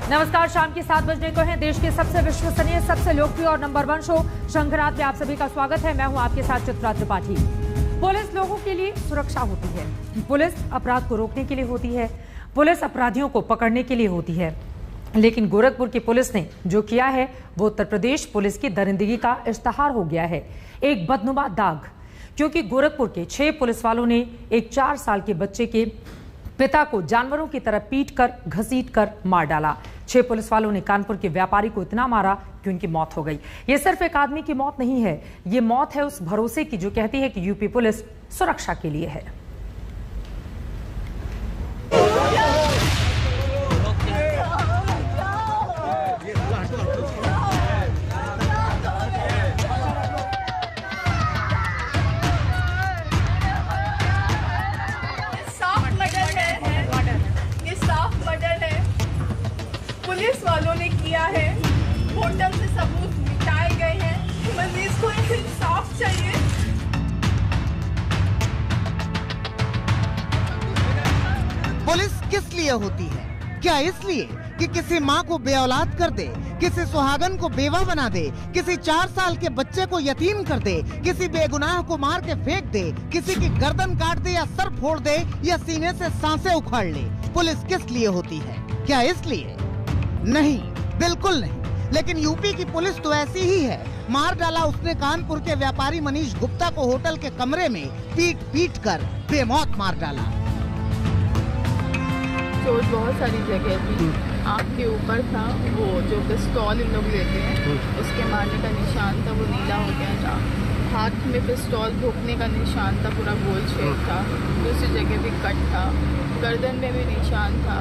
नमस्कार, शाम के 7 बजने को है। देश के सबसे विश्वसनीय, सबसे लोकप्रिय और नंबर 1 शो शंखरात में आप सभी का स्वागत है। मैं हूं आपके साथ चित्रा त्रिपाठी। पुलिस लोगों के लिए सुरक्षा होती है, पुलिस अपराध को रोकने के लिए होती है, पुलिस अपराधियों को पकड़ने के लिए होती है। लेकिन गोरखपुर की पुलिस ने जो किया है वो उत्तर प्रदेश पुलिस की दरिंदगी का इश्तहार हो गया है, एक बदनुमा दाग। क्योंकि गोरखपुर के 6 पुलिस वालों ने एक 4 साल के बच्चे के पिता को जानवरों की तरह पीट कर घसीट कर मार डाला। 6 पुलिस वालों ने कानपुर के व्यापारी को इतना मारा कि उनकी मौत हो गई। ये सिर्फ एक आदमी की मौत नहीं है, ये मौत है उस भरोसे की जो कहती है कि यूपी पुलिस सुरक्षा के लिए है। पुलिस वालों ने किया है, होटल से सबूत मिटाए गए हैं, मजीद को इंसाफ चाहिए। पुलिस किस लिए होती है? क्या इसलिए कि किसी माँ को बेऔलाद कर दे, किसी सुहागन को बेवा बना दे, किसी 4 साल के बच्चे को यतीम कर दे, किसी बेगुनाह को मार के फेंक दे, किसी की गर्दन काट दे या सर फोड़ दे या सीने से सांसें उखाड़ ले? पुलिस किस लिए होती है? क्या इसलिए? नहीं, बिल्कुल नहीं। लेकिन यूपी की पुलिस तो ऐसी ही है। मार डाला उसने कानपुर के व्यापारी मनीष गुप्ता को होटल के कमरे में पीट पीट कर बेमौत मार डाला। चोट बहुत सारी जगह थी, आँख के ऊपर था, वो जो पिस्तौल इन लोग लेते हैं उसके मारने का निशान था, वो नीला हो गया था। हाथ में पिस्तौल भोंकने का निशान था, पूरा गोल छेद था। दूसरी जगह भी कट था, गर्दन में भी निशान था।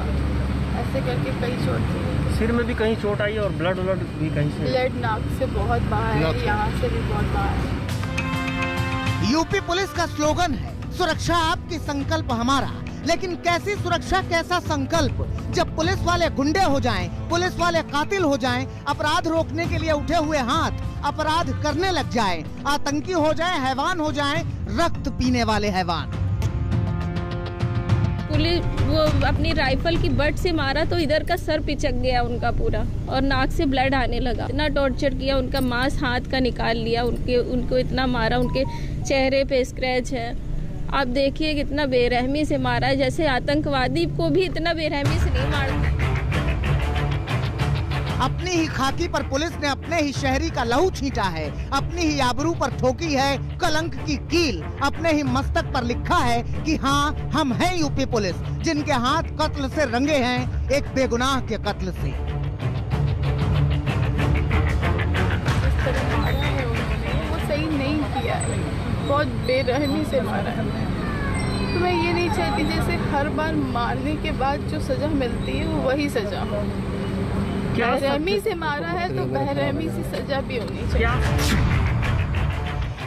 ऐसे करके कई चोट थी। सिर में भी कहीं चोट आई और ब्लड भी कहीं से? ब्लड नाक से बहुत बाहर है, यहाँ से भी बहुत बाहर है। यूपी पुलिस का स्लोगन है, सुरक्षा आपकी संकल्प हमारा। लेकिन कैसी सुरक्षा, कैसा संकल्प जब पुलिस वाले गुंडे हो जाएं, पुलिस वाले कातिल हो जाएं, अपराध रोकने के लिए उठे हुए हाथ अपराध करने लग जाएं, आतंकी हो जाएं, हैवान हो जाएं, रक्त पीने वाले हैवान। पुलिस वो अपनी राइफल की बट से मारा तो इधर का सर पिचक गया उनका पूरा और नाक से ब्लड आने लगा। इतना टॉर्चर किया, उनका मांस हाथ का निकाल लिया, उनको इतना मारा, उनके चेहरे पे स्क्रैच है। आप देखिए कितना बेरहमी से मारा है, जैसे आतंकवादी को भी इतना बेरहमी से नहीं मारते। अपनी ही खाकी पर पुलिस ने अपने ही शहरी का लहू छींटा है, अपनी ही आबरू पर ठोकी है कलंक की कील, अपने ही मस्तक पर लिखा है कि हाँ, हम हैं यूपी पुलिस, जिनके हाथ कत्ल से रंगे हैं, एक बेगुनाह के कत्ल से। जिस तरह मारा है उन्होंने, वो सही नहीं किया है, बहुत बेरहमी से मारा है। तो मैं ये नहीं चाहती जैसे हर बार मारने के बाद जो सजा मिलती है वो वही सजा हो। बेरहमी से मारा है तो बेरहमी से सजा भी होनी चाहिए।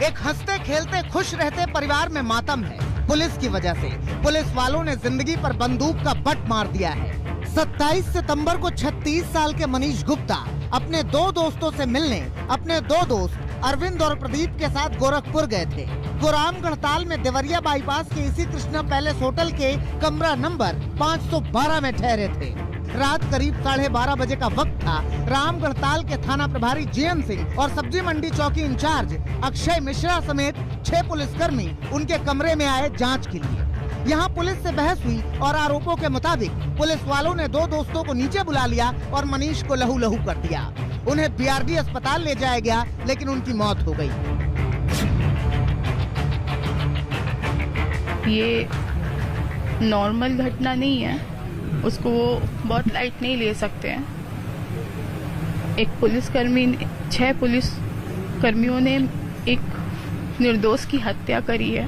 एक हंसते खेलते खुश रहते परिवार में मातम है पुलिस की वजह से। पुलिस वालों ने जिंदगी पर बंदूक का बट मार दिया है। 27 सितंबर को 36 साल के मनीष गुप्ता अपने 2 दोस्तों से मिलने अपने 2 दोस्त अरविंद और प्रदीप के साथ गोरखपुर गए थे। वो रामगढ़ताल में देवरिया बाईपास के इसी कृष्णा पैलेस होटल के कमरा नंबर 512 में ठहरे थे। रात करीब 12:30 बजे का वक्त था। रामगढ़ताल के थाना प्रभारी जीएन सिंह और सब्जी मंडी चौकी इंचार्ज अक्षय मिश्रा समेत 6 पुलिसकर्मी उनके कमरे में आए जांच के लिए। यहाँ पुलिस से बहस हुई और आरोपों के मुताबिक पुलिस वालों ने 2 दोस्तों को नीचे बुला लिया और मनीष को लहू लहू कर दिया। उन्हें बीआरडी अस्पताल ले जाया गया, लेकिन उनकी मौत हो गई। ये नॉर्मल घटना नहीं है, उसको वो बहुत लाइट नहीं ले सकते हैं। एक पुलिसकर्मी, 6 पुलिसकर्मियों ने एक निर्दोष की हत्या करी है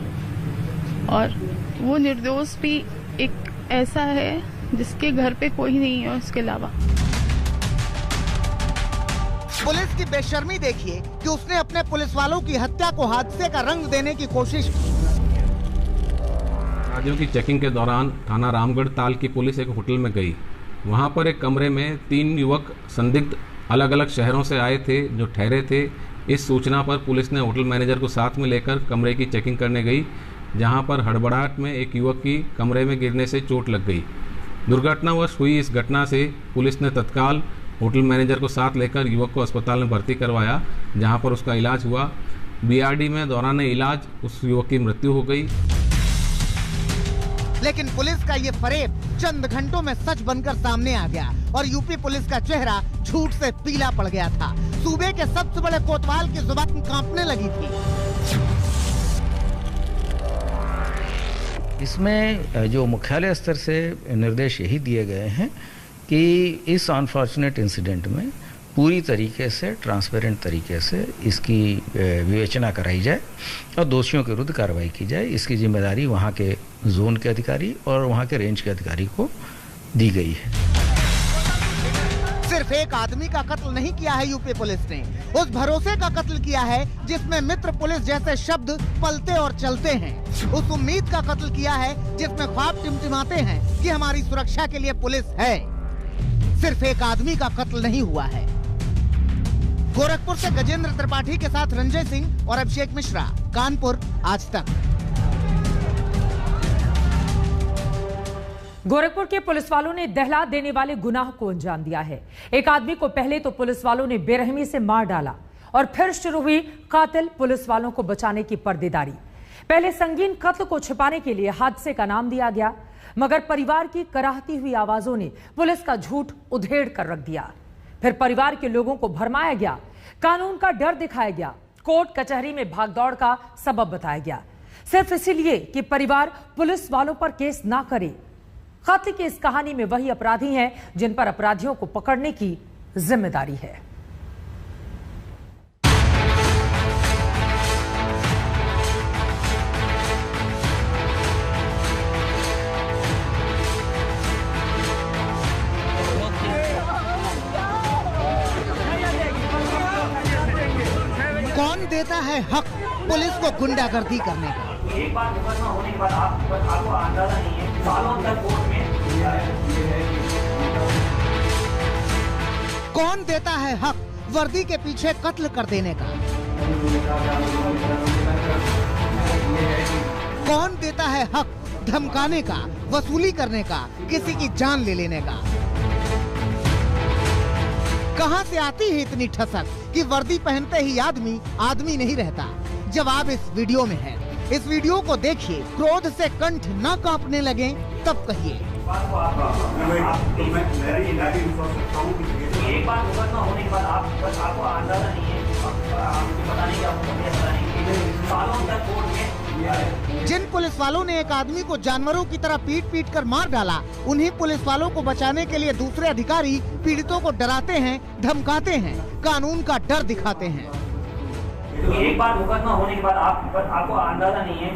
और वो निर्दोष भी एक ऐसा है जिसके घर पे कोई नहीं है उसके अलावा। पुलिस की बेशर्मी देखिए कि उसने अपने पुलिस वालों की हत्या को हादसे का रंग देने की कोशिश की। अपराधियों की चेकिंग के दौरान थाना रामगढ़ताल की पुलिस एक होटल में गई। वहां पर एक कमरे में 3 युवक संदिग्ध अलग अलग शहरों से आए थे जो ठहरे थे। इस सूचना पर पुलिस ने होटल मैनेजर को साथ में लेकर कमरे की चेकिंग करने गई, जहां पर हड़बड़ाहट में एक युवक की कमरे में गिरने से चोट लग गई। दुर्घटनावश हुई इस घटना से पुलिस ने तत्काल होटल मैनेजर को साथ लेकर युवक को अस्पताल में भर्ती करवाया, जहां पर उसका इलाज हुआ। बीआरडी में दौरान इलाज उस युवक की मृत्यु हो गई। लेकिन पुलिस का ये फरेब चंद घंटों में सच बनकर सामने आ गया और यूपी पुलिस का चेहरा झूठ से पीला पड़ गया था। सूबे के सबसे बड़े कोतवाल की जुबान कांपने लगी थी। इसमें जो मुख्यालय स्तर से निर्देश यही दिए गए हैं कि इस अनफॉर्चुनेट इंसिडेंट में पूरी तरीके से ट्रांसपेरेंट तरीके से इसकी विवेचना कराई जाए और दोषियों के विरुद्ध कार्रवाई की जाए। इसकी जिम्मेदारी वहाँ के जोन के अधिकारी और वहाँ के रेंज के अधिकारी को दी गई है। सिर्फ एक आदमी का कत्ल नहीं किया है यूपी पुलिस ने, उस भरोसे का कत्ल किया है जिसमें मित्र पुलिस जैसे शब्द पलते और चलते हैं। उस उम्मीद का कत्ल किया है जिसमें ख्वाब टिमटिमाते हैं कि हमारी सुरक्षा के लिए पुलिस है। सिर्फ एक आदमी का कत्ल नहीं हुआ है। गोरखपुर से गजेंद्र त्रिपाठी के साथ रंजय सिंह और अभिषेक मिश्रा, कानपुर, आज तक। गोरखपुर के पुलिस वालों ने दहला देने वाले गुनाह को अंजाम दिया है। एक आदमी को पहले तो पुलिस वालों ने बेरहमी से मार डाला और फिर शुरू हुई कातिल पुलिस वालों को बचाने की पर्देदारी। पहले संगीन कत्ल को छिपाने के लिए हादसे का नाम दिया गया, मगर परिवार की कराहती हुई आवाजों ने पुलिस का झूठ उधेड़ कर रख दिया। फिर परिवार के लोगों को भरमाया गया, कानून का डर दिखाया गया, कोर्ट कचहरी में भागदौड़ का सबब बताया गया, सिर्फ इसीलिए कि परिवार पुलिस वालों पर केस ना करे। कत्ल की इस कहानी में वही अपराधी हैं जिन पर अपराधियों को पकड़ने की जिम्मेदारी है। कौन देता है हक पुलिस को गुंडागर्दी करने का? एक बार मुकदमा होने के बाद आपको अंदाजा नहीं है, सालों तक कोर्ट में कौन देता है हक वर्दी के पीछे कत्ल कर देने का? कौन देता है हक धमकाने का, वसूली करने का, किसी की जान ले लेने का? कहां से आती है इतनी ठसक कि वर्दी पहनते ही आदमी आदमी नहीं रहता? जवाब इस वीडियो में है। इस वीडियो को देखिए, क्रोध से कंठ न कांपने लगे तब कहिए। एक बार मुकदमा होने के बाद आपको अंदाजा नहीं है, आपको पता नहीं कि आपको पता नहीं, सालों तक कोर्ट में। जिन पुलिस वालों ने एक आदमी को जानवरों की तरह पीट पीट कर मार डाला, उन्हीं पुलिस वालों को बचाने के लिए दूसरे अधिकारी पीड़ितों को डराते हैं, धमकाते हैं, कानून का डर दिखाते हैं। एक बार मुकदमा होने के बाद आपको अंदाजा नहीं है,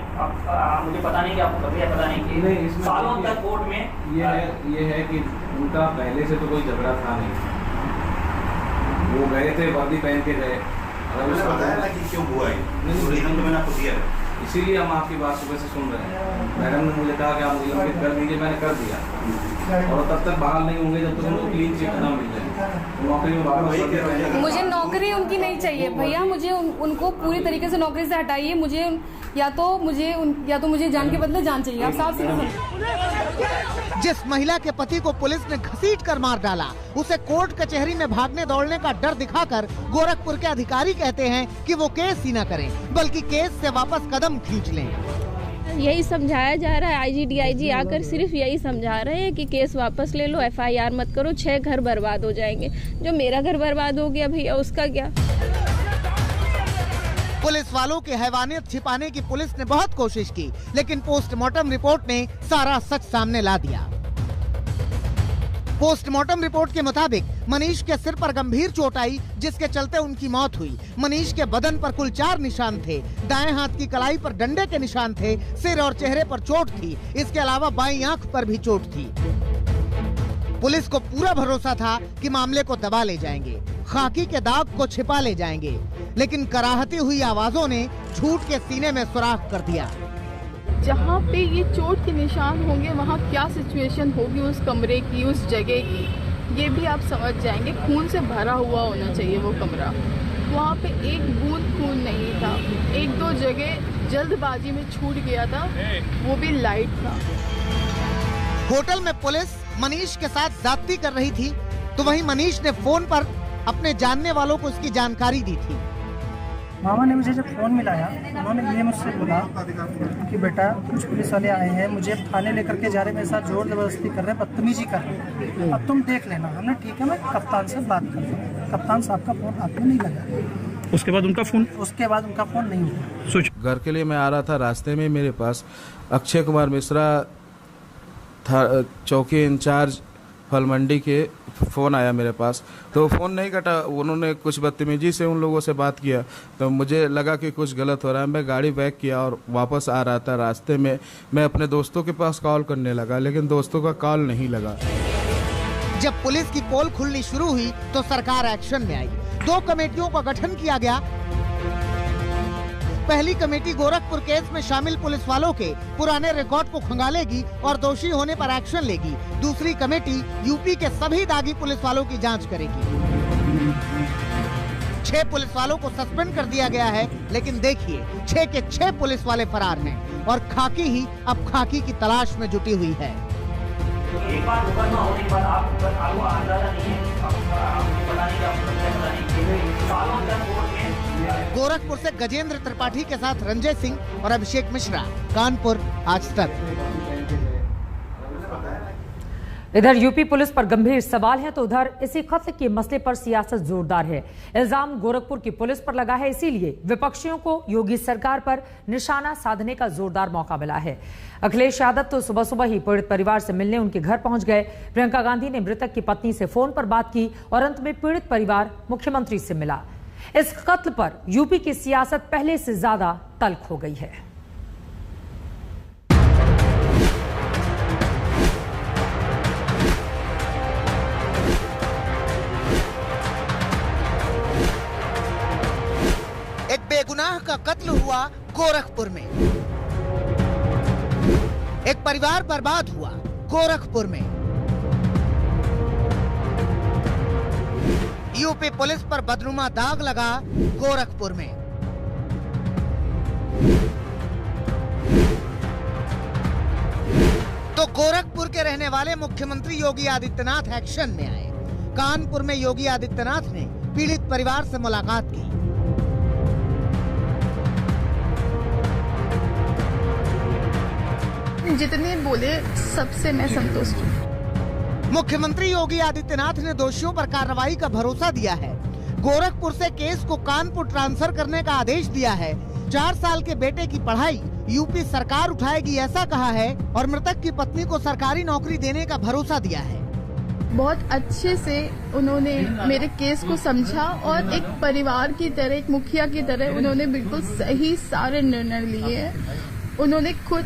मुझे पता नहीं कि आपको पता नहीं कि सालों तक कोर्ट में। ये है कि उनका पहले से तो कोई झगड़ा था नहीं, वो गए थे वर्दी पहन के गए। क्यों हुआ है? इसीलिए हम आपकी बात सुबह से सुन रहे हैं। मैडम ने मुझे कहा कि आप मुझे नोटिस कर दीजिए, मैंने कर दिया, और तब तक बहाल नहीं होंगे जब तक उनको क्लीन चिट ना मिल जाए। नौकरी में बाहर मुझे नौकरी उनकी नहीं चाहिए भैया, मुझे उनको पूरी तरीके से नौकरी से हटाइए। मुझे या तो मुझे जान के बदले जान चाहिए। आप साफ सीधे। जिस महिला के पति को पुलिस ने घसीट कर मार डाला, उसे कोर्ट कचहरी में भागने दौड़ने का डर दिखाकर गोरखपुर के अधिकारी कहते हैं कि वो केस ही न करें, बल्कि केस से वापस कदम खींच लें। यही समझाया जा रहा है, आईजी डीआईजी आकर सिर्फ यही समझा रहे हैं कि केस वापस ले लो, एफआईआर मत करो, 6 घर बर्बाद हो जाएंगे। जो मेरा घर बर्बाद हो गया भैया, उसका क्या? पुलिस वालों की हैवानियत छिपाने की पुलिस ने बहुत कोशिश की, लेकिन पोस्टमार्टम रिपोर्ट ने सारा सच सामने ला दिया। पोस्टमार्टम रिपोर्ट के मुताबिक मनीष के सिर पर गंभीर चोट आई, जिसके चलते उनकी मौत हुई। मनीष के बदन पर कुल 4 निशान थे। दाएं हाथ की कलाई पर डंडे के निशान थे, सिर और चेहरे पर चोट थी। इसके अलावा बाईं आंख पर भी चोट थी। पुलिस को पूरा भरोसा था कि मामले को दबा ले जाएंगे, खाकी के दाग को छिपा ले जाएंगे, लेकिन कराहती हुई आवाजों ने झूठ के सीने में सुराख कर दिया। जहाँ पे ये चोट के निशान होंगे वहाँ क्या सिचुएशन होगी उस कमरे की, उस जगह की, ये भी आप समझ जाएंगे। खून से भरा हुआ होना चाहिए वो कमरा। वहाँ पे एक बूंद खून नहीं था। 1-2 जगह जल्दबाजी में छूट गया था, वो भी लाइट था। होटल में पुलिस मनीष के साथ ज्यादती कर रही थी, तो वहीं मनीष ने फोन पर अपने जानने वालों को इसकी जानकारी दी थी। मामा ने मुझे जब फ़ोन मिलाया, उन्होंने ये मुझसे बोला कि बेटा कुछ पुलिस वाले आए हैं, मुझे थाने लेकर के जा रहे, मेरे साथ जोर जबरदस्ती कर रहे हैं, बदतमीजी कर रहे हैं, अब तुम देख लेना। हमने ठीक है, मैं कप्तान से बात कर रहा हूँ। कप्तान साहब का फ़ोन हाथ में नहीं लगा। उसके बाद उनका फ़ोन नहीं हुआ। घर के लिए मैं आ रहा था, रास्ते में मेरे पास अक्षय कुमार मिश्रा था, चौकी इंचार्ज फल मंडी के, फ़ोन आया मेरे पास। तो फ़ोन नहीं कटा, उन्होंने कुछ बदतमीजी से उन लोगों से बात किया, तो मुझे लगा कि कुछ गलत हो रहा है। मैं गाड़ी बैक किया और वापस आ रहा था। रास्ते में मैं अपने दोस्तों के पास कॉल करने लगा, लेकिन दोस्तों का कॉल नहीं लगा। जब पुलिस की पोल खुलनी शुरू हुई तो सरकार एक्शन में आई। 2 कमेटियों का गठन किया गया। पहली कमेटी गोरखपुर केस में शामिल पुलिस वालों के पुराने रिकॉर्ड को खंगालेगी और दोषी होने पर एक्शन लेगी। दूसरी कमेटी यूपी के सभी दागी पुलिस वालों की जांच करेगी। 6 पुलिस वालों को सस्पेंड कर दिया गया है, लेकिन देखिए 6 के 6 पुलिस वाले फरार हैं और खाकी ही अब खाकी की तलाश में जुटी हुई है। एक बार मुकदमा होने के बाद आपको अंदाजा नहीं है, आपको पता नहीं, आपको पता नहीं, सालों तक कोर्ट में। गोरखपुर से गजेंद्र त्रिपाठी के साथ रंजय सिंह और अभिषेक मिश्रा, कानपुर, आज तक। इधर यूपी पुलिस पर गंभीर सवाल है, तो उधर इसी कत्ल के मसले पर सियासत जोरदार है। इल्जाम गोरखपुर की पुलिस पर लगा है, इसीलिए विपक्षियों को योगी सरकार पर निशाना साधने का जोरदार मौका मिला है। अखिलेश यादव तो सुबह सुबह ही पीड़ित परिवार से मिलने उनके घर पहुंच गए। प्रियंका गांधी ने मृतक की पत्नी से फोन पर बात की और अंत में पीड़ित परिवार मुख्यमंत्री से मिला। इस कत्ल पर यूपी की सियासत पहले से ज्यादा तल्ख हो गई है। एक बेगुनाह का कत्ल हुआ गोरखपुर में। एक परिवार बर्बाद हुआ गोरखपुर में। यूपी पुलिस पर बदनुमा दाग लगा गोरखपुर में। तो गोरखपुर के रहने वाले मुख्यमंत्री योगी आदित्यनाथ एक्शन में आए। कानपुर में योगी आदित्यनाथ ने पीड़ित परिवार से मुलाकात की। जितने बोले सबसे मैं संतुष्ट हूँ। मुख्यमंत्री योगी आदित्यनाथ ने दोषियों पर कार्रवाई का भरोसा दिया है। गोरखपुर से केस को कानपुर ट्रांसफर करने का आदेश दिया है। 4 साल के बेटे की पढ़ाई यूपी सरकार उठाएगी, ऐसा कहा है और मृतक की पत्नी को सरकारी नौकरी देने का भरोसा दिया है। बहुत अच्छे से उन्होंने मेरे केस को समझा और एक परिवार की तरह, एक मुखिया की तरह उन्होंने बिल्कुल सही सारे निर्णय लिए हैं। उन्होंने खुद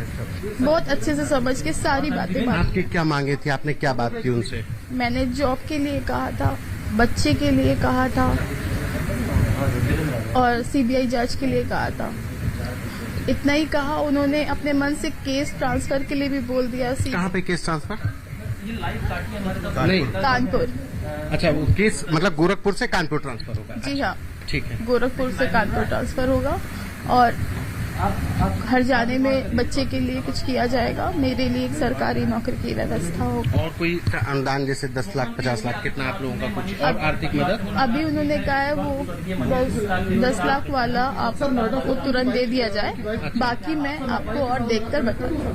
बहुत अच्छे से समझ के सारी बातें। आपकी क्या मांगे थी, आपने क्या बात की उनसे? मैंने जॉब के लिए कहा था, बच्चे के लिए कहा था और सीबीआई जज के लिए कहा था। इतना ही कहा। उन्होंने अपने मन से केस ट्रांसफर के लिए भी बोल दिया। कहाँ पे केस ट्रांसफर? नहीं, कानपुर। अच्छा, वो केस मतलब गोरखपुर से कानपुर ट्रांसफर होगा? जी हाँ, ठीक है। गोरखपुर से कानपुर ट्रांसफर होगा और हर जाने में बच्चे के लिए कुछ किया जाएगा। मेरे लिए एक सरकारी नौकरी की व्यवस्था होगी। और कोई अनुदान जैसे 10 लाख 50 लाख कितना आप लोगों का कुछ और आर्थिक मदद? अभी उन्होंने कहा है वो 10 लाख वाला आप लोगों को तुरंत दे दिया जाए। बाकी मैं आपको और देखकर बताऊंगा।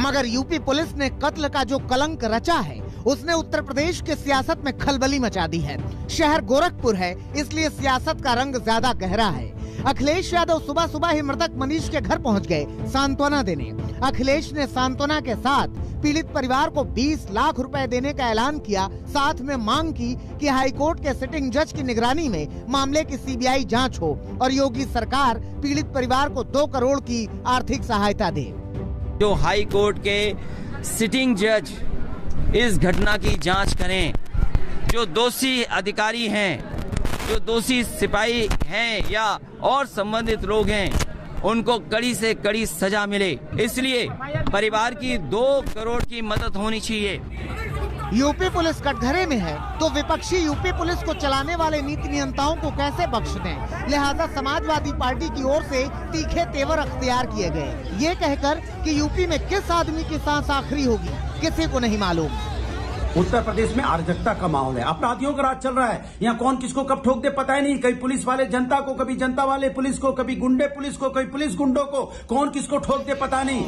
मगर यूपी पुलिस ने कत्ल का जो कलंक रचा है, उसने उत्तर प्रदेश के सियासत में खलबली मचा दी है। शहर गोरखपुर है, इसलिए सियासत का रंग ज्यादा गहरा है। अखिलेश यादव सुबह सुबह ही मृतक मनीष के घर पहुंच गए सांत्वना देने। अखिलेश ने सांत्वना के साथ पीड़ित परिवार को 20 लाख रुपए देने का ऐलान किया। साथ में मांग की कि हाईकोर्ट के सिटिंग जज की निगरानी में मामले की सीबीआई जांच हो और योगी सरकार पीड़ित परिवार को 2 करोड़ की आर्थिक सहायता दे। जो हाई कोर्ट के सिटिंग जज इस घटना की जांच करें। जो दोषी अधिकारी हैं, जो दोषी सिपाही हैं या और संबंधित लोग हैं, उनको कड़ी से कड़ी सजा मिले। इसलिए परिवार की 2 करोड़ की मदद होनी चाहिए। यूपी पुलिस कटघरे में है तो विपक्षी यूपी पुलिस को चलाने वाले नीति नियंताओं को कैसे बख्श दें। लिहाजा समाजवादी पार्टी की ओर से तीखे तेवर अख्तियार किए गए। ये कहकर कि यूपी में किस आदमी की सांस आखिरी होगी किसी को नहीं मालूम। उत्तर प्रदेश में अराजकता का माहौल है, अपराधियों का राज चल रहा है। यहाँ कौन किसको कब ठोक दे पता ही नहीं। कभी पुलिस वाले जनता को, कभी जनता वाले पुलिस को, कभी गुंडे पुलिस को, कभी पुलिस गुंडों को, कौन किसको ठोक दे पता नहीं।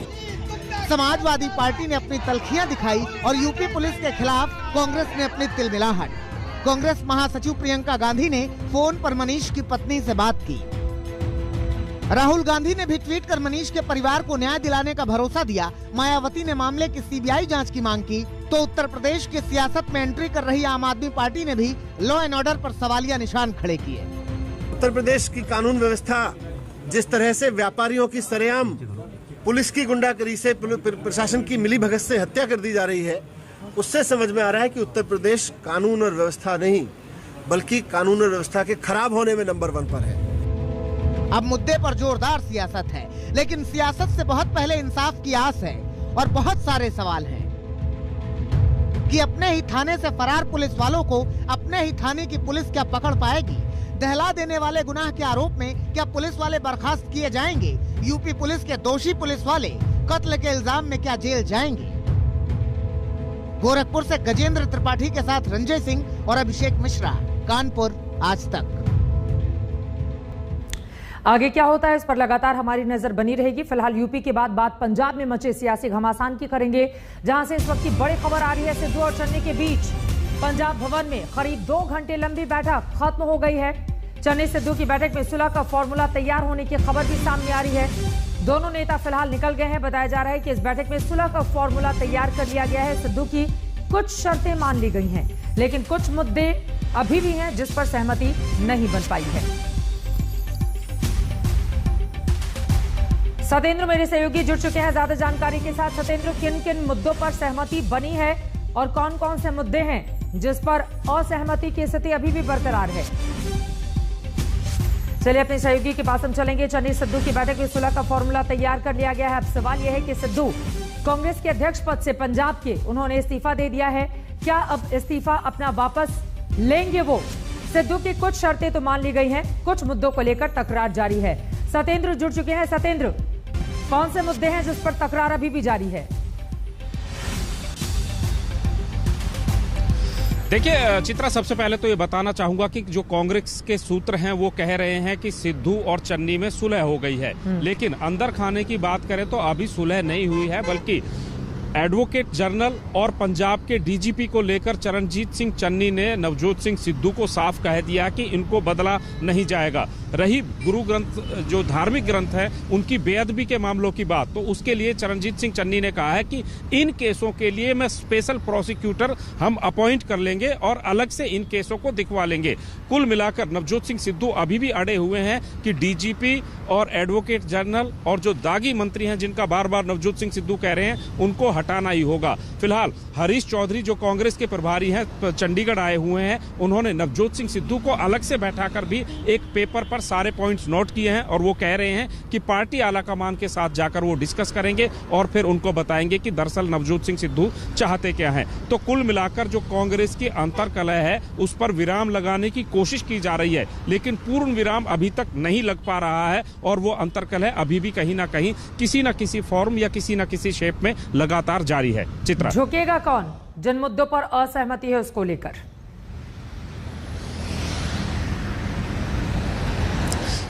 समाजवादी पार्टी ने अपनी तलखियां दिखाई और यूपी पुलिस के खिलाफ कांग्रेस ने अपनी तिलमिलाहट। कांग्रेस महासचिव प्रियंका गांधी ने फोन पर मनीष की पत्नी से बात की। राहुल गांधी ने भी ट्वीट कर मनीष के परिवार को न्याय दिलाने का भरोसा दिया। मायावती ने मामले की सीबीआई जांच की मांग की तो उत्तर प्रदेश की सियासत में एंट्री कर रही आम आदमी पार्टी ने भी लॉ एंड ऑर्डर पर सवालिया निशान खड़े किए। उत्तर प्रदेश की कानून व्यवस्था जिस तरह से व्यापारियों की सरेआम पुलिस की गुंडागर्दी से, प्रशासन की मिलीभगत से हत्या कर दी जा रही है, उससे समझ में आ रहा है कि उत्तर प्रदेश कानून और व्यवस्था नहीं बल्कि कानून और व्यवस्था के खराब होने में नंबर 1 पर है। अब मुद्दे पर जोरदार सियासत है, लेकिन सियासत से बहुत पहले इंसाफ की आस है और बहुत सारे सवाल हैं कि अपने ही थाने से फरार पुलिस वालों को अपने ही थाने की पुलिस क्या पकड़ पाएगी। दहला देने वाले गुनाह के आरोप में क्या पुलिस वाले बर्खास्त किए जाएंगे। यूपी पुलिस के दोषी पुलिस वाले कत्ल के इल्जाम में क्या जेल जाएंगे। गोरखपुर से गजेंद्र त्रिपाठी के साथ रंजय सिंह और अभिषेक मिश्रा, कानपुर, आज तक। आगे क्या होता है इस पर लगातार हमारी नजर बनी रहेगी। फिलहाल यूपी के बाद बात पंजाब में मचे सियासी घमासान की करेंगे, जहां से इस वक्त की बड़ी खबर आ रही है। सिद्धू और चन्नी के बीच पंजाब भवन में करीब 2 घंटे लंबी बैठक खत्म हो गई है। चन्नी सिद्धू की बैठक में सुलह का फॉर्मूला तैयार होने की खबर भी सामने आ रही है। दोनों नेता फिलहाल निकल गए हैं। बताया जा रहा है कि इस बैठक में सुलह का फॉर्मूला तैयार कर लिया गया है। सिद्धू की कुछ शर्तें मान ली गई हैं, लेकिन कुछ मुद्दे अभी भी हैं जिस पर सहमति नहीं बन पाई है। सतेंद्र मेरे सहयोगी जुड़ चुके हैं ज्यादा जानकारी के साथ। सतेंद्र, किन किन मुद्दों पर सहमति बनी है और कौन कौन से मुद्दे हैं जिस पर असहमति की स्थिति अभी भी बरकरार है? चलिए अपने सहयोगी के पास हम चलेंगे। चन्नी सिद्धू की बैठक में सुलह का फॉर्मूला तैयार कर लिया गया है। अब सवाल यह है कि सिद्धू कांग्रेस के अध्यक्ष पद से पंजाब के उन्होंने इस्तीफा दे दिया है। क्या अब इस्तीफा अपना वापस लेंगे वो? सिद्धू की कुछ शर्तें तो मान ली गई हैं, कुछ मुद्दों को लेकर तकरार जारी है। सतेंद्र जुड़ चुके हैं। सतेंद्र, कौन से मुद्दे हैं जिस पर तकरार अभी भी जारी है? देखिए चित्रा, सबसे पहले तो ये बताना चाहूंगा कि जो कांग्रेस के सूत्र हैं वो कह रहे हैं कि सिद्धू और चन्नी में सुलह हो गई है, लेकिन अंदर खाने की बात करें तो अभी सुलह नहीं हुई है, बल्कि एडवोकेट जनरल और पंजाब के डीजीपी को लेकर चरणजीत सिंह चन्नी ने नवजोत सिंह सिद्धू को साफ कह दिया कि इनको बदला नहीं जाएगा। रही गुरु ग्रंथ, जो धार्मिक ग्रंथ है, उनकी बेअदबी के मामलों की बात, तो उसके लिए चरणजीत सिंह चन्नी ने कहा है कि इन केसों के लिए मैं स्पेशल प्रोसिक्यूटर हम अपॉइंट कर लेंगे और अलग से इन केसों को दिखवा लेंगे। कुल मिलाकर नवजोत सिंह सिद्धू अभी भी अड़े हुए हैं कि डीजीपी और एडवोकेट जनरल और जो दागी मंत्री हैं, जिनका बार बार नवजोत सिंह सिद्धू कह रहे हैं, उनको हटाना ही होगा। फिलहाल हरीश चौधरी जो कांग्रेस के प्रभारी हैं, चंडीगढ़ आए हुए हैं, उन्होंने नवजोत सिंह सिद्धू को अलग से बैठाकर भी एक पेपर पर सारे पॉइंट्स नोट किए हैं और वो कह रहे हैं कि पार्टी आलाकमान के साथ जाकर वो डिस्कस करेंगे और फिर उनको बताएंगे कि दरअसल नवजोत सिंह सिद्धू चाहते क्या हैं। तो कुल मिलाकर जो कांग्रेस की अंतर्कलह है उस पर विराम लगाने की कोशिश की जा रही है, लेकिन पूर्ण विराम अभी तक नहीं लग पा रहा है और वो अंतर्कलह अभी भी कहीं ना कहीं किसी न किसी फॉर्म या किसी न किसी शेप में लगातार जारी है। चित्रा, झुकेगा कौन जिन मुद्दों पर असहमति है उसको लेकर?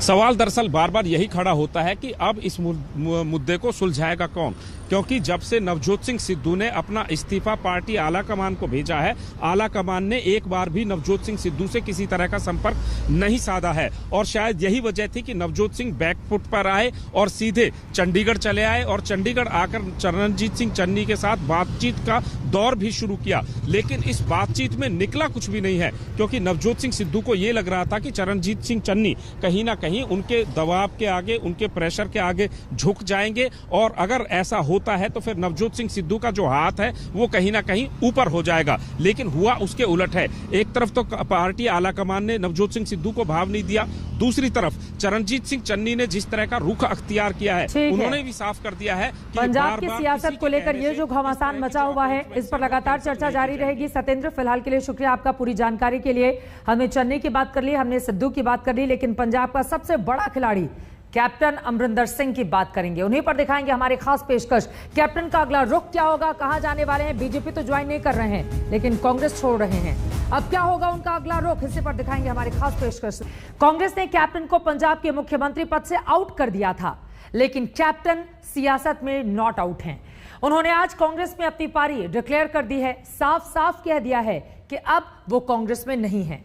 सवाल दरअसल बार बार यही खड़ा होता है कि अब इस मुद्दे को सुलझाएगा कौन, क्योंकि जब से नवजोत सिंह सिद्धू ने अपना इस्तीफा पार्टी आलाकमान को भेजा है, आलाकमान ने एक बार भी नवजोत सिंह सिद्धू से किसी तरह का संपर्क नहीं साधा है और शायद यही वजह थी कि नवजोत सिंह बैकफुट पर आए और सीधे चंडीगढ़ चले आए और चंडीगढ़ आकर चरणजीत सिंह चन्नी के साथ बातचीत का दौर भी शुरू किया। लेकिन इस बातचीत में निकला कुछ भी नहीं है, क्योंकि नवजोत सिंह सिद्धू को यह लग रहा था कि चरणजीत सिंह चन्नी कहीं ना कहीं उनके दबाव के आगे, उनके प्रेशर के आगे झुक जाएंगे और अगर ऐसा हो होता है तो फिर नवजोत सिंह सिद्धू का जो हाथ है वो कहीं ना कहीं ऊपर हो जाएगा, लेकिन हुआ उसके उलट है। एक तरफ तो पार्टी आलाकमान ने नवजोत सिंह सिद्धू को भाव नहीं दिया, दूसरी तरफ चरणजीत सिंह चन्नी ने जिस तरह का रुख अख्तियार किया है, उन्होंने भी साफ कर दिया है कि पंजाब की सियासत को लेकर ये जो घमासान मचा हुआ है, इस पर लगातार चर्चा जारी रहेगी। सत्येंद्र, फिलहाल के लिए शुक्रिया आपका पूरी जानकारी के लिए। हमने चन्नी की बात कर ली, हमने सिद्धू की बात कर ली, लेकिन पंजाब का सबसे बड़ा खिलाड़ी कैप्टन अमरिंदर सिंह की बात करेंगे। उन्हीं पर दिखाएंगे हमारे खास पेशकश। कैप्टन का अगला रुख क्या होगा, कहां जाने वाले हैं? बीजेपी तो ज्वाइन नहीं कर रहे हैं, लेकिन कांग्रेस छोड़ रहे हैं। अब क्या होगा उनका अगला रुख, इसी पर दिखाएंगे हमारे खास पेशकश। कांग्रेस ने कैप्टन को पंजाब के मुख्यमंत्री पद से आउट कर दिया था, लेकिन कैप्टन सियासत में नॉट आउट हैं। उन्होंने आज कांग्रेस में अपनी पारी डिक्लेयर कर दी है, साफ साफ कह दिया है कि अब वो कांग्रेस में नहीं है।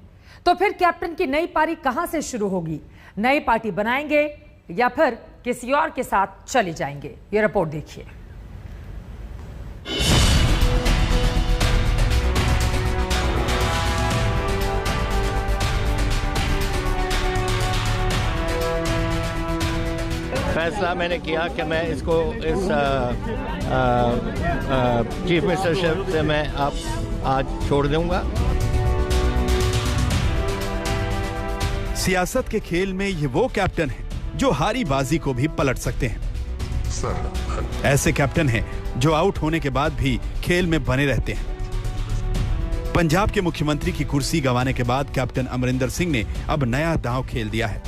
तो फिर कैप्टन की नई पारी कहां से शुरू होगी? नई पार्टी बनाएंगे या फिर किसी और के साथ चले जाएंगे? ये रिपोर्ट देखिए। फैसला मैंने किया कि मैं इसको इस चीफ मिनिस्टरशिप से मैं आज छोड़ दूंगा। सियासत के खेल में ये वो कैप्टन है जो हारी बाजी को भी पलट सकते हैं। ऐसे कैप्टन हैं जो आउट होने के बाद भी खेल में बने रहते हैं। पंजाब के मुख्यमंत्री की कुर्सी गंवाने के बाद कैप्टन अमरिंदर सिंह ने अब नया दांव खेल दिया है।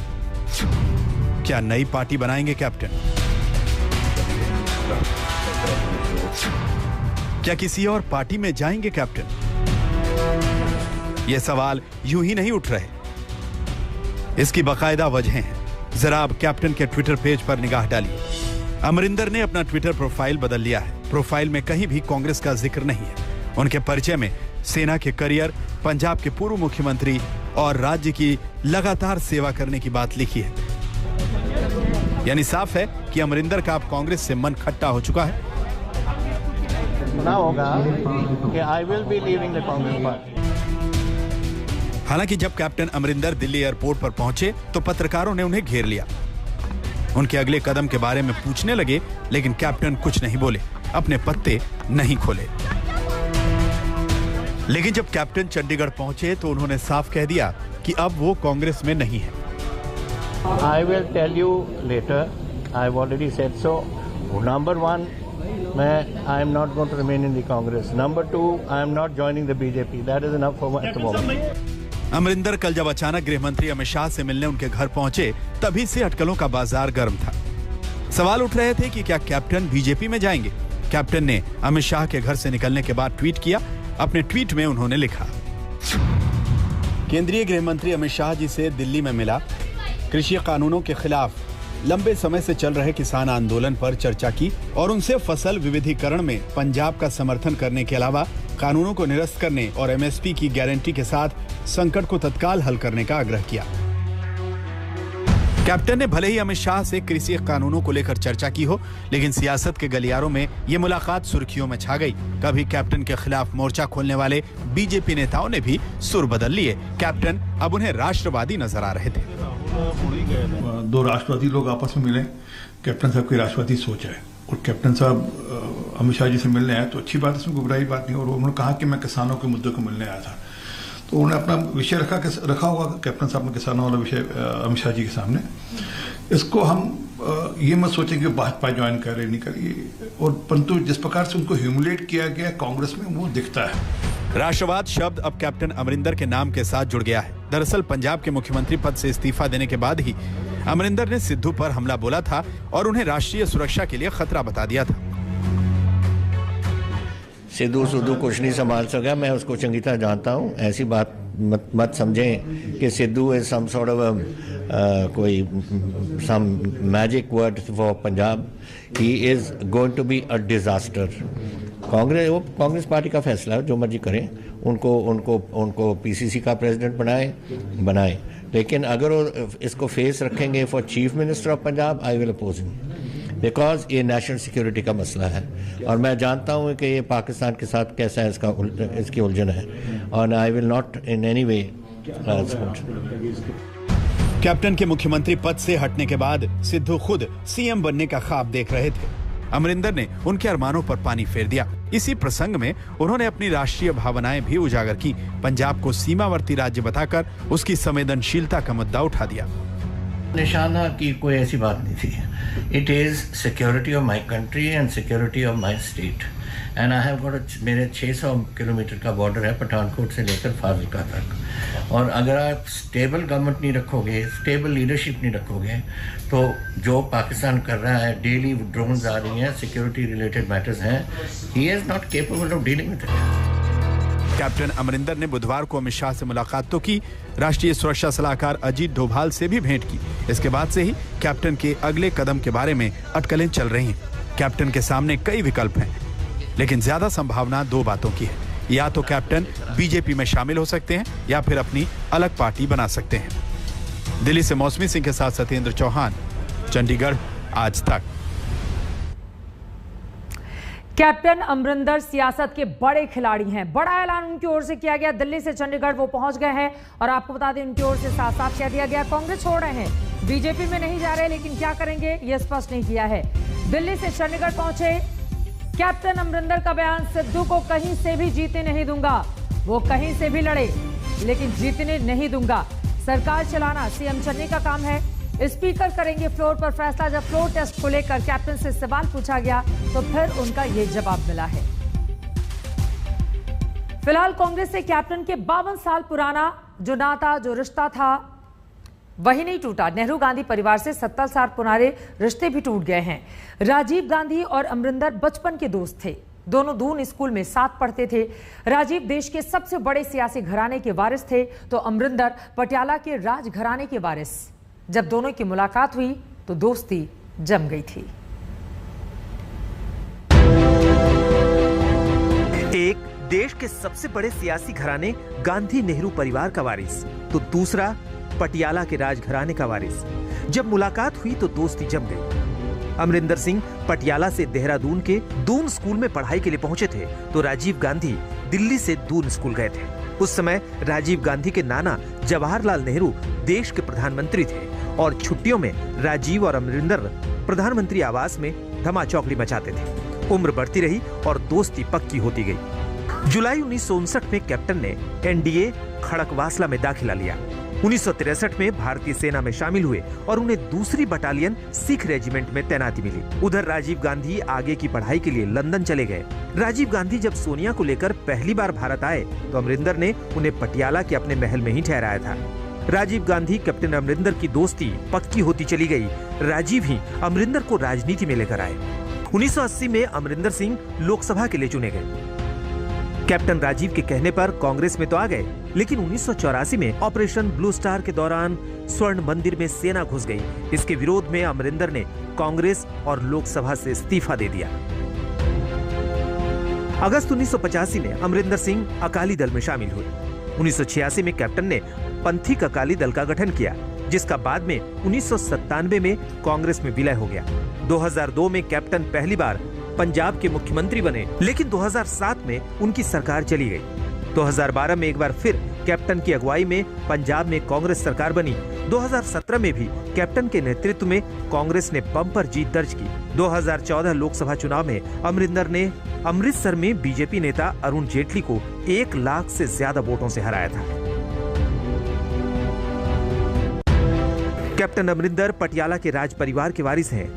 क्या नई पार्टी बनाएंगे कैप्टन? क्या किसी और पार्टी में जाएंगे कैप्टन? ये सवाल यूं ही नहीं उठ रहे, इसकी बाकायदा वजहें हैं। जरा आप कैप्टन के ट्विटर पेज पर निगाह डालिए। अमरिंदर ने अपना ट्विटर प्रोफाइल बदल लिया है। प्रोफाइल में कहीं भी कांग्रेस का जिक्र नहीं है। उनके परिचय में सेना के करियर, पंजाब के पूर्व मुख्यमंत्री और राज्य की लगातार सेवा करने की बात लिखी है। यानी साफ है कि अमरिंदर का अब कांग्रेस से मन खट्टा हो चुका है। ना होगा कि I will be leaving the Congress party. हालांकि जब कैप्टन अमरिंदर दिल्ली एयरपोर्ट पर पहुंचे तो पत्रकारों ने उन्हें घेर लिया। उनके अगले कदम के बारे में पूछने लगे, लेकिन कैप्टन कुछ नहीं बोले, अपने पत्ते नहीं खोले। लेकिन जब कैप्टन चंडीगढ़ पहुंचे तो उन्होंने साफ कह दिया कि अब वो कांग्रेस में नहीं है। I will tell you later. I've already said so. Number one, I am not going to remain in the Congress. Number two, I am not joining the BJP. That is enough for me at the moment. Amarinder कल जब अचानक गृह मंत्री अमित शाह से मिलने उनके घर पहुंचे, तभी से अटकलों का बाजार गर्म था। सवाल उठ रहे थे कि क्या कैप्टन बीजेपी में जाएंगे। कैप्टन ने अमित शाह के घर से निकलने के बाद ट्वीट किया। अपने ट्वीट में उन्होंने लिखा, केंद्रीय गृह मंत्री अमित शाह जी से दिल्ली में मिला, कृषि कानूनों के खिलाफ लंबे समय से चल रहे किसान आंदोलन पर चर्चा की और उनसे फसल विविधीकरण में पंजाब का समर्थन करने के अलावा कानूनों को निरस्त करने और एमएसपी की गारंटी के साथ संकट को तत्काल हल करने का आग्रह किया। कैप्टन ने भले ही अमित शाह से कृषि कानूनों को लेकर चर्चा की हो, लेकिन सियासत के गलियारों में ये मुलाकात सुर्खियों में छा गई। कभी कैप्टन के खिलाफ मोर्चा खोलने वाले बीजेपी नेताओं ने भी सुर बदल लिए। कैप्टन अब उन्हें राष्ट्रवादी नजर आ रहे थे। दो राष्ट्रवादी लोग आपस में मिले, कैप्टन साहब की राष्ट्रवादी सोच है और कैप्टन साहब अमित शाह जी से मिलने आए तो अच्छी बात है, इसमें कोई बुराई बात नहीं। और उन्होंने कहा कि मैं किसानों के मुद्दे को मिलने आया था, तो उन्होंने अपना विषय रखा होगा कैप्टन साहब ने किसानों वाला विषय अमित शाह जी के सामने। इसको हम ये मत सोचें कि भाजपा ज्वाइन कर रहे नहीं करिए, और परंतु जिस प्रकार से उनको ह्यूमिलेट किया गया कांग्रेस में वो दिखता है। राष्ट्रवाद शब्द अब कैप्टन अमरिंदर के नाम के साथ जुड़ गया है। दरअसल पंजाब के मुख्यमंत्री पद से इस्तीफा देने के बाद ही अमरिंदर ने सिद्धू पर हमला बोला था और उन्हें राष्ट्रीय सुरक्षा के लिए खतरा बता दिया था। सिद्धू कुछ नहीं संभाल सका, मैं उसको चंगी तरह जानता हूँ। ऐसी बात मत समझें कि Sidhu is some sort of कोई some magic word for Punjab. He is going to be a disaster. Congress party का फैसला है, जो मर्जी करें, उनको पीसीसी का प्रेसिडेंट बनाए, लेकिन अगर वो इसको फेस रखेंगे for chief minister of Punjab, I will oppose him, because ये नेशनल सिक्योरिटी का मसला है और मैं जानता हूँ कि ये पाकिस्तान के साथ कैसा है, इसकी उलझन है, और I will not in any way support. Captain के मुख्यमंत्री पद से हटने के बाद सिद्धू खुद सीएम बनने का ख्वाब देख रहे थे। अमरिंदर ने उनके अरमानों पर पानी फेर दिया। इसी प्रसंग में उन्होंने अपनी राष्ट्रीय भावनाएं भी उजागर की। पंजाब को सीमावर्ती राज्य बताकर उसकी संवेदनशीलता का मुद्दा उठा दिया। निशाना की कोई ऐसी बात नहीं थी। It is security of my country and security of my state and I have got मेरे 600 किलोमीटर का बॉर्डर है पठानकोट से लेकर फाजिल्का तक। और अगर आप स्टेबल गवर्नमेंट नहीं रखोगे, स्टेबल लीडरशिप नहीं रखोगे, तो जो पाकिस्तान कर रहा है, डेली ड्रोन्स आ रही हैं, सिक्योरिटी रिलेटेड मैटर्स हैं, he is not capable of dealing with it. Captain Amarinder ने बुधवार को अमित शाह से मुलाकात तो की, राष्ट्रीय सुरक्षा सलाहकार अजीत डोभाल से भी भेंट की। इसके बाद से ही कैप्टन के अगले कदम के बारे में अटकलें चल रही हैं। कैप्टन के सामने कई विकल्प हैं, लेकिन ज्यादा संभावना दो बातों की है। या तो कैप्टन बीजेपी में शामिल हो सकते हैं या फिर अपनी अलग पार्टी बना सकते हैं। दिल्ली से मौसमी सिंह के साथ सत्येंद्र चौहान, चंडीगढ़, आज तक। कैप्टन अमरिंदर सियासत के बड़े खिलाड़ी हैं। बड़ा ऐलान उनकी ओर से किया गया। दिल्ली से चंडीगढ़ वो पहुंच गए हैं और आपको बता दें उनकी ओर से साफ साफ कह दिया गया कांग्रेस छोड़ रहे हैं, बीजेपी में नहीं जा रहे, लेकिन क्या करेंगे ये स्पष्ट नहीं किया है। दिल्ली से चंडीगढ़ पहुंचे कैप्टन अमरिंदर का बयान, सिद्धू को कहीं से भी जीतने नहीं दूंगा। वो कहीं से भी लड़े लेकिन जीतने नहीं दूंगा। सरकार चलाना सीएम चन्नी का काम है। स्पीकर करेंगे फ्लोर पर फैसला। जब फ्लोर टेस्ट को लेकर कैप्टन से सवाल पूछा गया तो फिर उनका ये जवाब मिला है। फिलहाल कांग्रेस से कैप्टन के 52 साल पुराना जो नाता, जो रिश्ता था, वही नहीं टूटा। नेहरू गांधी परिवार से 70 साल पुराने रिश्ते भी टूट गए हैं। राजीव गांधी और अमरिंदर बचपन के दोस्त थे। दोनों दून स्कूल में साथ पढ़ते थे। राजीव देश के सबसे बड़े सियासी घराने के वारिस थे तो अमरिंदर पटियाला के राज घराने के वारिस। जब दोनों की मुलाकात हुई तो दोस्ती जम गई थी। एक देश के सबसे बड़े सियासी घराने गांधी नेहरू परिवार का वारिस तो दूसरा पटियाला के राजघराने का वारिस। जब मुलाकात हुई तो दोस्ती जम गई। अमरिंदर सिंह पटियाला से देहरादून के दून स्कूल में पढ़ाई के लिए पहुंचे थे तो राजीव गांधी दिल्ली से दून स्कूल गए थे। उस समय राजीव गांधी के नाना जवाहरलाल नेहरू देश के प्रधानमंत्री थे और छुट्टियों में राजीव और अमरिंदर प्रधानमंत्री आवास में धमाचौकड़ी मचाते थे। उम्र बढ़ती रही और दोस्ती पक्की होती गई। जुलाई 1959 में कैप्टन ने एनडीए खड़कवासला में दाखिला लिया। 1963 में भारतीय सेना में शामिल हुए और उन्हें दूसरी बटालियन सिख रेजिमेंट में तैनाती मिली। उधर राजीव गांधी आगे की पढ़ाई के लिए लंदन चले गए। राजीव गांधी जब सोनिया को लेकर पहली बार भारत आए तो अमरिंदर ने उन्हें पटियाला के अपने महल में ही ठहराया था। राजीव गांधी कैप्टन अमरिंदर की दोस्ती पक्की होती चली गई। राजीव ही अमरिंदर को राजनीति में लेकर आए। 1980 में अमरिंदर सिंह लोकसभा के लिए चुने गए। कैप्टन राजीव के कहने पर कांग्रेस में तो आ गए, लेकिन 1984 में ऑपरेशन ब्लू स्टार के दौरान स्वर्ण मंदिर में सेना घुस गई। इसके विरोध में अमरिंदर ने कांग्रेस और लोकसभा से इस्तीफा दे दिया। अगस्त 1985 में अमरिंदर सिंह अकाली दल में शामिल हुए। 1986 में कैप्टन ने पंथिक अकाली दल का गठन किया, जिसका बाद में 1997 में कांग्रेस में विलय हो गया। 2002 में कैप्टन पहली बार पंजाब के मुख्यमंत्री बने, लेकिन 2007 में उनकी सरकार चली गई। 2012 में एक बार फिर कैप्टन की अगुवाई में पंजाब में कांग्रेस सरकार बनी। 2017 में भी कैप्टन के नेतृत्व में कांग्रेस ने बम्पर जीत दर्ज की। 2014 लोकसभा चुनाव में अमरिंदर ने अमृतसर में बीजेपी नेता अरुण जेटली को 1 लाख से ज्यादा वोटों से हराया था। कैप्टन अमरिंदर पटियाला के राज परिवार के वारिस हैं।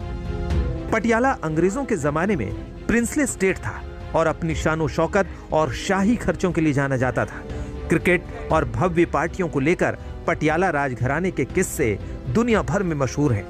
पटियाला अंग्रेजों के जमाने में प्रिंसले स्टेट था और अपनी शानो शौकत और शाही खर्चों के लिए जाना जाता था। क्रिकेट और भव्य पार्टियों को लेकर पटियाला राजघराने के किस्से दुनिया भर में मशहूर हैं।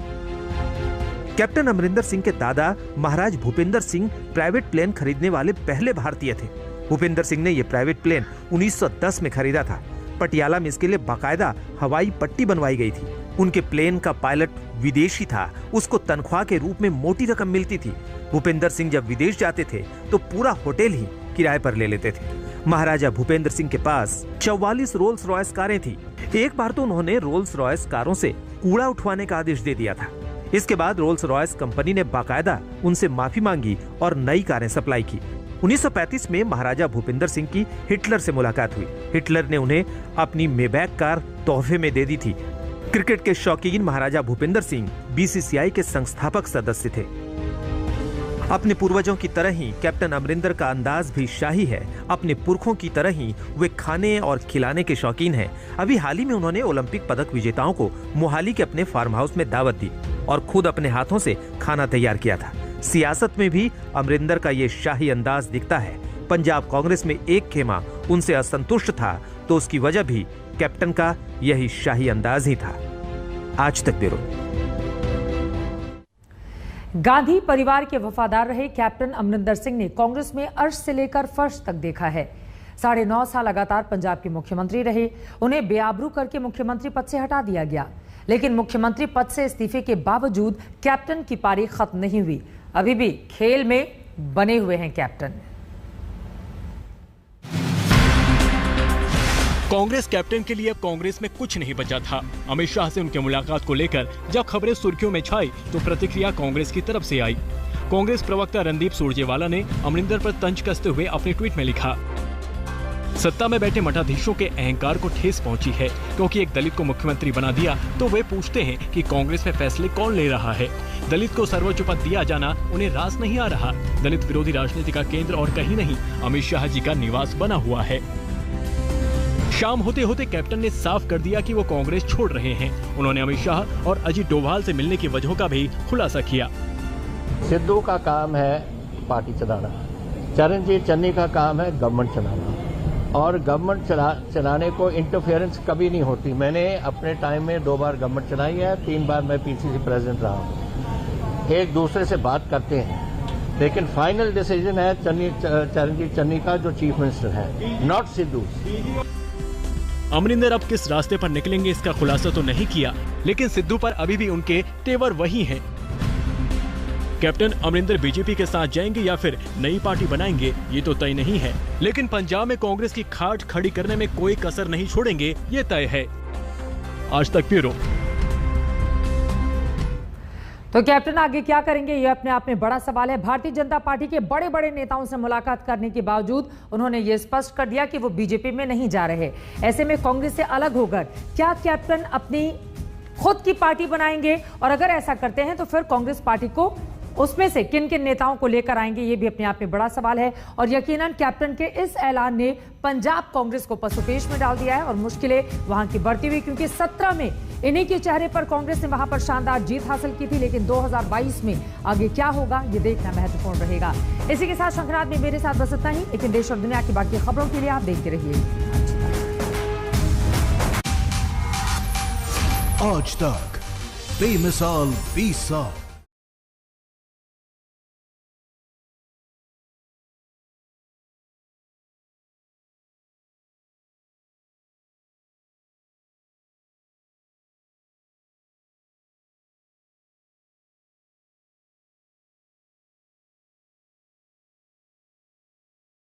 कैप्टन अमरिंदर सिंह के दादा महाराज भूपेंद्र सिंह प्राइवेट प्लेन खरीदने वाले पहले भारतीय थे। भूपेंद्र सिंह ने यह प्राइवेट प्लेन 1910 में खरीदा था। पटियाला में इसके लिए बाकायदा हवाई पट्टी बनवाई गई थी। उनके प्लेन का पायलट विदेशी था, उसको तनख्वाह के रूप में मोटी रकम मिलती थी। भूपेंद्र सिंह जब विदेश जाते थे तो पूरा होटल ही किराए पर ले लेते थे। महाराजा भूपेंद्र सिंह के पास 44 रोल्स रॉयस कारें थी। एक बार तो उन्होंने रोल्स रॉयस कारों से कूड़ा उठवाने का आदेश दे दिया था। इसके बाद रोल्स रॉयस कंपनी ने बाकायदा उनसे माफी मांगी और नई कारें सप्लाई की। 1935 में महाराजा भूपेंद्र सिंह की हिटलर से मुलाकात हुई। हिटलर ने उन्हें अपनी मेबैक कार तोहफे में दे दी थी। क्रिकेट के शौकीन महाराजा भूपेंद्र सिंह बीसीसीआई के संस्थापक सदस्य थे। अपने पूर्वजों की तरह ही कैप्टन अमरिंदर का अंदाज भी शाही है। अपने पुरखों की तरह ही वे खाने और खिलाने के शौकीन हैं। अभी हाल ही में उन्होंने ओलंपिक पदक विजेताओं को मोहाली के अपने फार्म हाउस में दावत दी और खुद अपने हाथों से खाना तैयार किया था। सियासत में भी अमरिंदर का ये शाही अंदाज दिखता है। पंजाब कांग्रेस में एक खेमा उनसे असंतुष्ट था तो उसकी वजह भी कैप्टन का यही शाही अंदाज ही था। आज तक ब्यूरो। गांधी परिवार के वफादार रहे कैप्टन अमरिंदर सिंह ने कांग्रेस में अर्श से लेकर फर्श तक देखा है। 9.5 साल लगातार पंजाब के मुख्यमंत्री रहे। उन्हें बेआबरू करके मुख्यमंत्री पद से हटा दिया गया, लेकिन मुख्यमंत्री पद से इस्तीफे के बावजूद कैप्टन की पारी खत्म नहीं हुई। अभी भी खेल में बने हुए हैं कैप्टन। कांग्रेस कैप्टन के लिए अब कांग्रेस में कुछ नहीं बचा था। अमित शाह से उनकी मुलाकात को लेकर जब खबरें सुर्खियों में छाई तो प्रतिक्रिया कांग्रेस की तरफ से आई। कांग्रेस प्रवक्ता रणदीप सुरजेवाला ने अमरिंदर पर तंज कसते हुए अपने ट्वीट में लिखा, सत्ता में बैठे मठाधीशों के अहंकार को ठेस पहुंची है, क्योंकि एक दलित को मुख्यमंत्री बना दिया तो वे पूछते हैं कि कांग्रेस में फैसले कौन ले रहा है। दलित को सर्वोच्च पद दिया जाना उन्हें रास नहीं आ रहा। दलित विरोधी राजनीति का केंद्र और कहीं नहीं अमित शाह जी का निवास बना हुआ है। शाम होते होते कैप्टन ने साफ कर दिया कि वो कांग्रेस छोड़ रहे हैं। उन्होंने अमित शाह और अजीत डोभाल से मिलने की वजहों का भी खुलासा किया। सिद्धू का काम है पार्टी चलाना, चरणजीत चन्नी का काम है गवर्नमेंट चलाना, और गवर्नमेंट चलाने को इंटरफेरेंस कभी नहीं होती। मैंने अपने टाइम में 2 बार गवर्नमेंट चलाई है, 3 बार मैं पीसीसी प्रेसिडेंट रहा हूँ। एक दूसरे से बात करते हैं, लेकिन फाइनल डिसीजन है चरणजीत चन्नी का, जो चीफ मिनिस्टर है, नॉट सिद्धू। अमरिंदर अब किस रास्ते पर निकलेंगे इसका खुलासा तो नहीं किया, लेकिन सिद्धू पर अभी भी उनके तेवर वही हैं। कैप्टन अमरिंदर बीजेपी के साथ जाएंगे या फिर नई पार्टी बनाएंगे ये तो तय नहीं है, लेकिन पंजाब में कांग्रेस की खाट खड़ी करने में कोई कसर नहीं छोड़ेंगे ये तय है। आज तक ब्यूरो। तो कैप्टन आगे क्या करेंगे ये अपने आप में बड़ा सवाल है। भारतीय जनता पार्टी के बड़े बड़े नेताओं से मुलाकात करने के बावजूद उन्होंने ये स्पष्ट कर दिया कि वो बीजेपी में नहीं जा रहे। ऐसे में कांग्रेस से अलग होकर क्या कैप्टन अपनी खुद की पार्टी बनाएंगे, और अगर ऐसा करते हैं तो फिर कांग्रेस पार्टी को उसमें से किन किन नेताओं को लेकर आएंगे ये भी अपने आप में बड़ा सवाल है। और यकीनन कैप्टन के इस ऐलान ने पंजाब कांग्रेस को पसोपेश में डाल दिया है और मुश्किलें वहां की बढ़ती हुई, क्योंकि 17 में इन्हीं के चेहरे पर कांग्रेस ने वहां पर शानदार जीत हासिल की थी, लेकिन 2022 में आगे क्या होगा ये देखना महत्वपूर्ण रहेगा। इसी के साथ शंखनाथ में मेरे साथ बस इतना ही, लेकिन देश और दुनिया की बाकी खबरों के लिए आप देखते रहिए आज तक, बेमिसाल 20 साल।